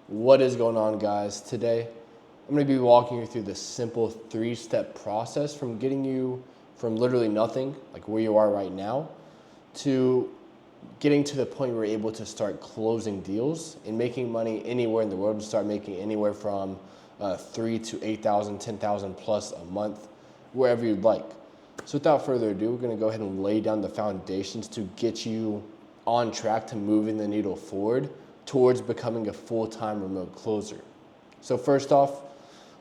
What is going on, guys? Today, I'm going to be walking you through the simple 3-step process from getting you from literally nothing, like where you are right now, to getting to the point where you're able to start closing deals and making money anywhere in the world, and start making anywhere from 3 to 8,000, 10,000 plus a month, wherever you'd like. So without further ado, we're going to go ahead and lay down the foundations to get you on track to moving the needle forward towards becoming a full-time remote closer. So first off,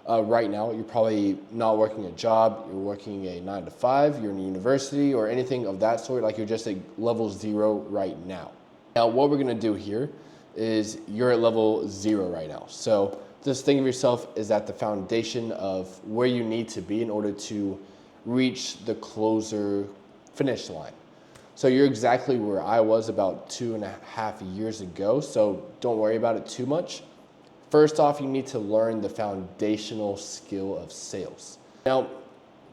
right now, you're probably not working a job, you're working a 9 to 5, you're in a university or anything of that sort, like you're just at level 0 right now. Now, what we're gonna do here is you're at level 0 right now. So just think of yourself as at the foundation of where you need to be in order to reach the closer finish line. So you're exactly where I was about 2.5 years ago, so don't worry about it too much. First off, you need to learn the foundational skill of sales. Now,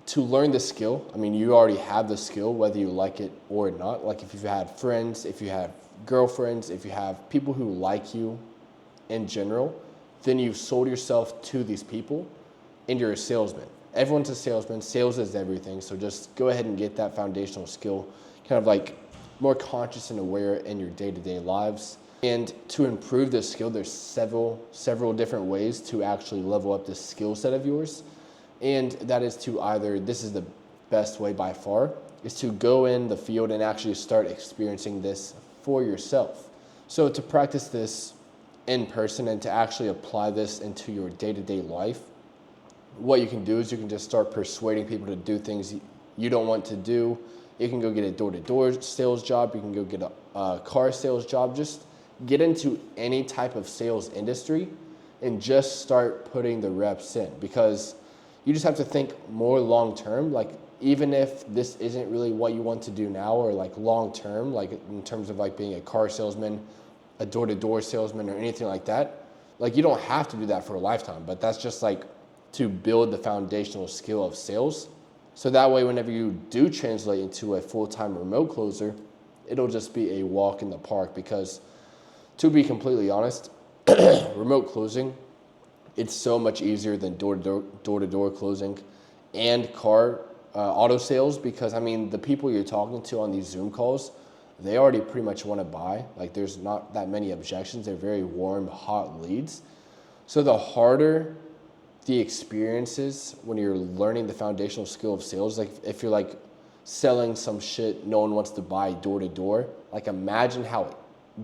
to learn the skill, you already have the skill, whether you like it or not. Like if you've had friends, if you have girlfriends, if you have people who like you in general, then you've sold yourself to these people and you're a salesman. Everyone's a salesman, sales is everything, so just go ahead and get that foundational skill kind of like more conscious and aware in your day-to-day lives. And to improve this skill, there's several different ways to actually level up this skill set of yours. And that is to either, this is the best way by far, is to go in the field and actually start experiencing this for yourself. So to practice this in person and to actually apply this into your day-to-day life, what you can do is you can just start persuading people to do things you don't want to do. You can go get a door-to-door sales job. You can go get a car sales job. Just get into any type of sales industry and just start putting the reps in, because you just have to think more long-term. Like even if this isn't really what you want to do now, or like long-term, like in terms of like being a car salesman, a door-to-door salesman or anything like that, like you don't have to do that for a lifetime, but that's just like to build the foundational skill of sales. So that way, whenever you do translate into a full-time remote closer, it'll just be a walk in the park. Because to be completely honest, remote closing, it's so much easier than door-to-door closing and car auto sales, because the people you're talking to on these Zoom calls, they already pretty much want to buy. Like there's not that many objections. They're very warm, hot leads. So the harder the experiences when you're learning the foundational skill of sales, like if you're like selling some shit no one wants to buy door to door, like imagine how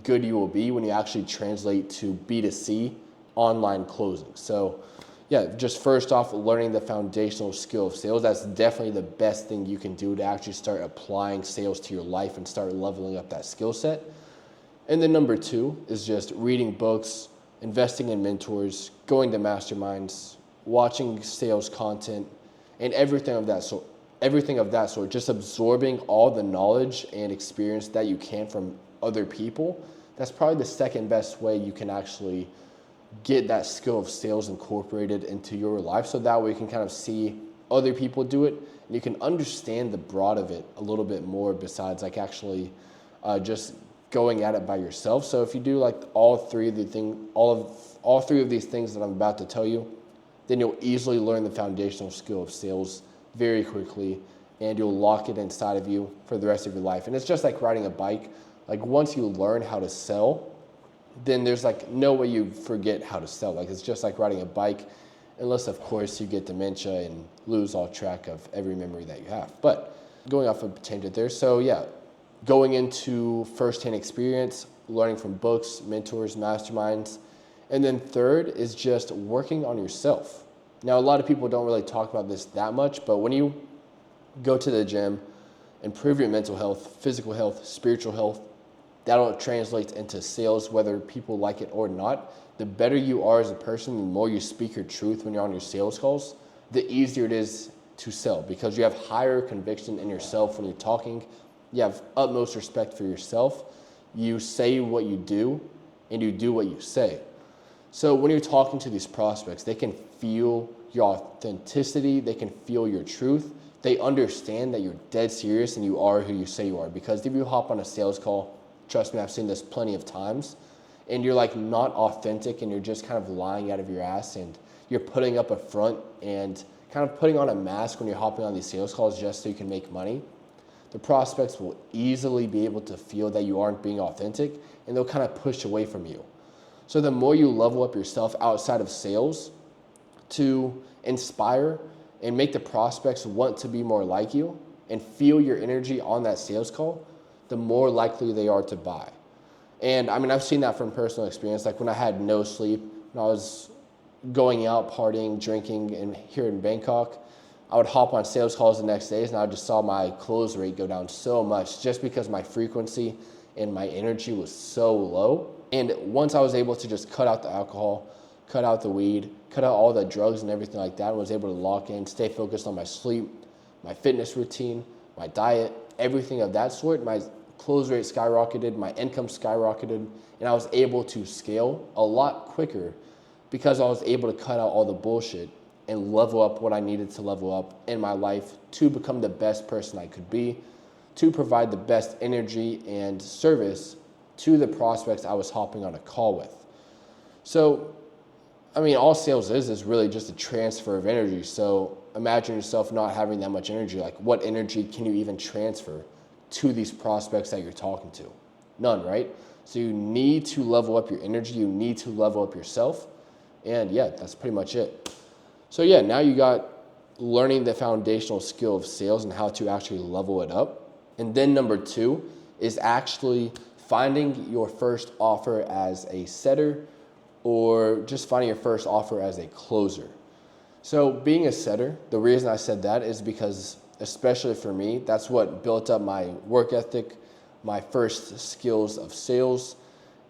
good you will be when you actually translate to B2C online closing. So yeah, just first off, learning the foundational skill of sales, that's definitely the best thing you can do to actually start applying sales to your life and start leveling up that skill set. And then number 2 is just reading books, investing in mentors, going to masterminds, watching sales content, and everything of that sort, just absorbing all the knowledge and experience that you can from other people. That's probably the second best way you can actually get that skill of sales incorporated into your life, so that way you can kind of see other people do it and you can understand the broad of it a little bit more, besides like actually just going at it by yourself. So if you do like all three of these things that I'm about to tell you, then you'll easily learn the foundational skill of sales very quickly, and you'll lock it inside of you for the rest of your life. And it's just like riding a bike. Like once you learn how to sell, then there's like no way you forget how to sell. Like it's just like riding a bike, unless of course you get dementia and lose all track of every memory that you have. But going off a tangent there. So yeah, going into firsthand experience, learning from books, mentors, masterminds. And then third is just working on yourself. Now, a lot of people don't really talk about this that much, but when you go to the gym, improve your mental health, physical health, spiritual health, that'll translate into sales, whether people like it or not. The better you are as a person, the more you speak your truth when you're on your sales calls, the easier it is to sell, because you have higher conviction in yourself when you're talking. You have utmost respect for yourself. You say what you do, and you do what you say. So when you're talking to these prospects, they can feel your authenticity, they can feel your truth, they understand that you're dead serious and you are who you say you are. Because if you hop on a sales call, trust me, I've seen this plenty of times, and you're like not authentic and you're just kind of lying out of your ass and you're putting up a front and kind of putting on a mask when you're hopping on these sales calls just so you can make money, the prospects will easily be able to feel that you aren't being authentic and they'll kind of push away from you. So the more you level up yourself outside of sales to inspire and make the prospects want to be more like you and feel your energy on that sales call, the more likely they are to buy. And I mean, I've seen that from personal experience. Like when I had no sleep, when I was going out, partying, drinking, and here in Bangkok, I would hop on sales calls the next days and I just saw my close rate go down so much just because my frequency and my energy was so low. And once I was able to just cut out the alcohol, cut out the weed, cut out all the drugs and everything like that, and was able to lock in, stay focused on my sleep, my fitness routine, my diet, everything of that sort, my close rate skyrocketed, my income skyrocketed, and I was able to scale a lot quicker because I was able to cut out all the bullshit and level up what I needed to level up in my life to become the best person I could be, to provide the best energy and service to the prospects I was hopping on a call with. So, I mean, all sales is really just a transfer of energy. So imagine yourself not having that much energy. Like, what energy can you even transfer to these prospects that you're talking to? None, right? So you need to level up your energy. You need to level up yourself. And yeah, that's pretty much it. So yeah, now you got learning the foundational skill of sales and how to actually level it up. And then number 2 is actually finding your first offer as a setter or just finding your first offer as a closer. So being a setter, the reason I said that is because, especially for me, that's what built up my work ethic, my first skills of sales,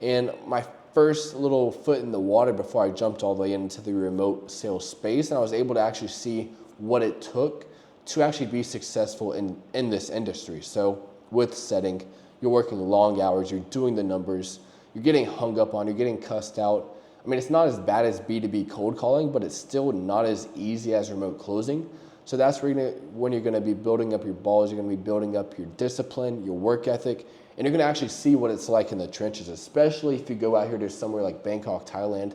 and my first little foot in the water before I jumped all the way into the remote sales space. And I was able to actually see what it took to actually be successful in this industry. So with setting, you're working long hours, you're doing the numbers, you're getting hung up on, you're getting cussed out. I mean, it's not as bad as B2B cold calling, but it's still not as easy as remote closing. So that's when you're gonna be building up your balls, you're gonna be building up your discipline, your work ethic, and you're gonna actually see what it's like in the trenches, especially if you go out here to somewhere like Bangkok, Thailand,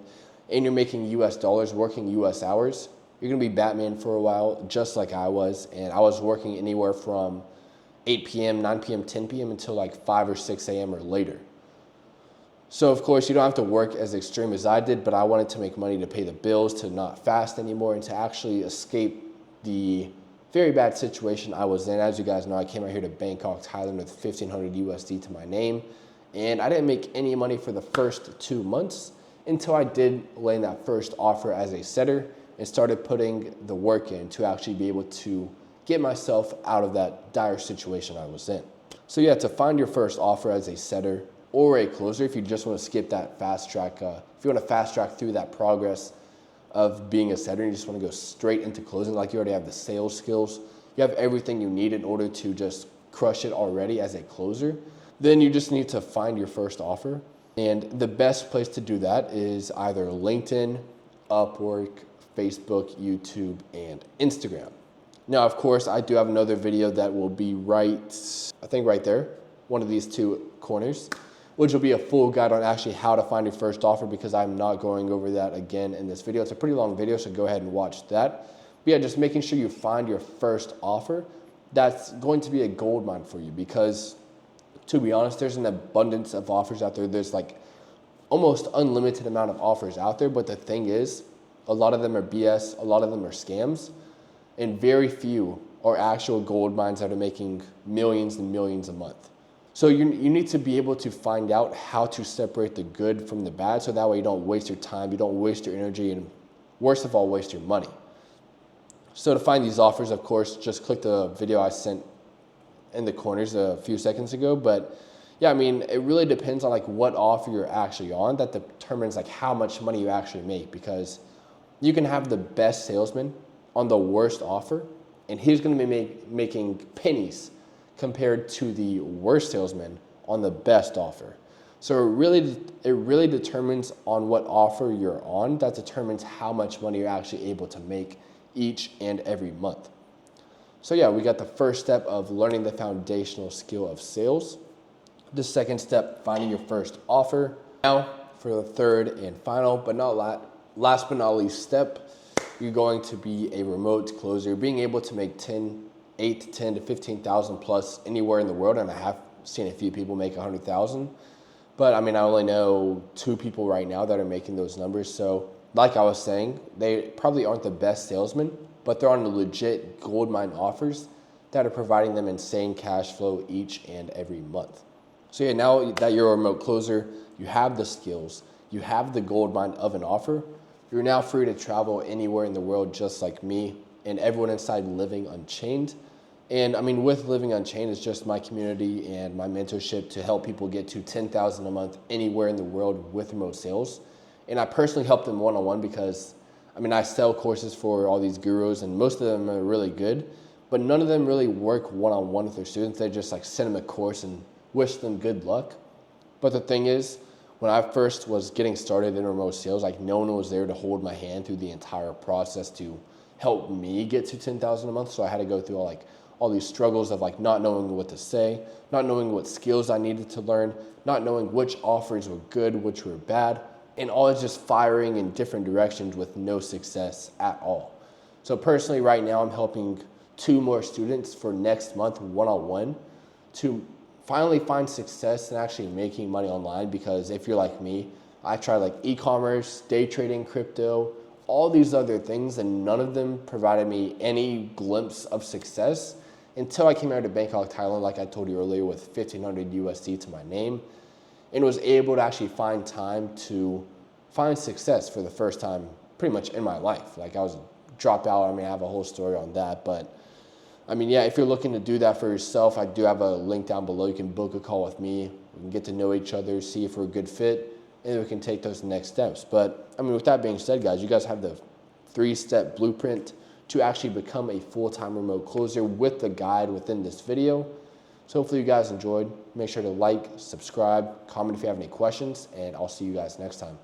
and you're making US dollars, working US hours. You're gonna be Batman for a while, just like I was, and I was working anywhere from 8 p.m., 9 p.m., 10 p.m. until like 5 or 6 a.m. or later. So of course, you don't have to work as extreme as I did, but I wanted to make money to pay the bills, to not fast anymore, and to actually escape the very bad situation I was in. As you guys know, I came out here to Bangkok, Thailand with 1,500 USD to my name, and I didn't make any money for the first 2 months until I did land that first offer as a setter and started putting the work in to actually be able to get myself out of that dire situation I was in. So yeah, to find your first offer as a setter or a closer, if you just want to skip that fast track, if you want to fast track through that progress of being a setter, and you just want to go straight into closing, like you already have the sales skills, you have everything you need in order to just crush it already as a closer, then you just need to find your first offer. And the best place to do that is either LinkedIn, Upwork, Facebook, YouTube, and Instagram. Now, of course, I do have another video that will be right there, one of these two corners, which will be a full guide on actually how to find your first offer, because I'm not going over that again in this video. It's a pretty long video, so go ahead and watch that. But yeah, just making sure you find your first offer, that's going to be a gold mine for you, because to be honest, there's an abundance of offers out there. There's like almost unlimited amount of offers out there, but the thing is, a lot of them are BS, a lot of them are scams, and very few are actual gold mines that are making millions and millions a month. So you need to be able to find out how to separate the good from the bad, so that way you don't waste your time, you don't waste your energy, and worst of all, waste your money. So to find these offers, of course, just click the video I sent in the corners a few seconds ago. But yeah, I mean, it really depends on like what offer you're actually on that determines like how much money you actually make, because you can have the best salesman on the worst offer, and he's going to be making pennies compared to the worst salesman on the best offer. So it really determines on what offer you're on. That determines how much money you're actually able to make each and every month. So yeah, we got the first step of learning the foundational skill of sales. The second step, finding your first offer. Now, for the third and final, but not last but not least step, you're going to be a remote closer, being able to make 8 to 10 to 15,000 plus anywhere in the world. And I have seen a few people make 100,000, but I mean, I only know 2 people right now that are making those numbers. So like I was saying, they probably aren't the best salesmen, but they're on the legit gold mine offers that are providing them insane cash flow each and every month. So yeah, now that you're a remote closer, you have the skills, you have the gold mine of an offer, you're now free to travel anywhere in the world just like me and everyone inside Living Unchained. And I mean, with Living Unchained, it's just my community and my mentorship to help people get to 10,000 a month anywhere in the world with remote sales. And I personally help them one-on-one because, I mean, I sell courses for all these gurus and most of them are really good, but none of them really work one-on-one with their students. They just like send them a course and wish them good luck. But the thing is, when I first was getting started in remote sales, like no one was there to hold my hand through the entire process to help me get to 10,000 a month. So I had to go through all these struggles of like not knowing what to say, not knowing what skills I needed to learn, not knowing which offers were good, which were bad, and always just firing in different directions with no success at all. So personally, right now, I'm helping 2 more students for next month one-on-one to finally find success in actually making money online. Because if you're like me, I tried like e-commerce, day trading, crypto, all these other things, and none of them provided me any glimpse of success until I came out to Bangkok, Thailand, like I told you earlier, with 1,500 USD to my name, and was able to actually find time to find success for the first time pretty much in my life. Like I was dropped out. I mean, I have a whole story on that, but I mean, yeah, if you're looking to do that for yourself, I do have a link down below. You can book a call with me. We can get to know each other, see if we're a good fit, and we can take those next steps. But I mean, with that being said, guys, you guys have the 3-step blueprint to actually become a full-time remote closer with the guide within this video. So hopefully you guys enjoyed. Make sure to like, subscribe, comment if you have any questions, and I'll see you guys next time.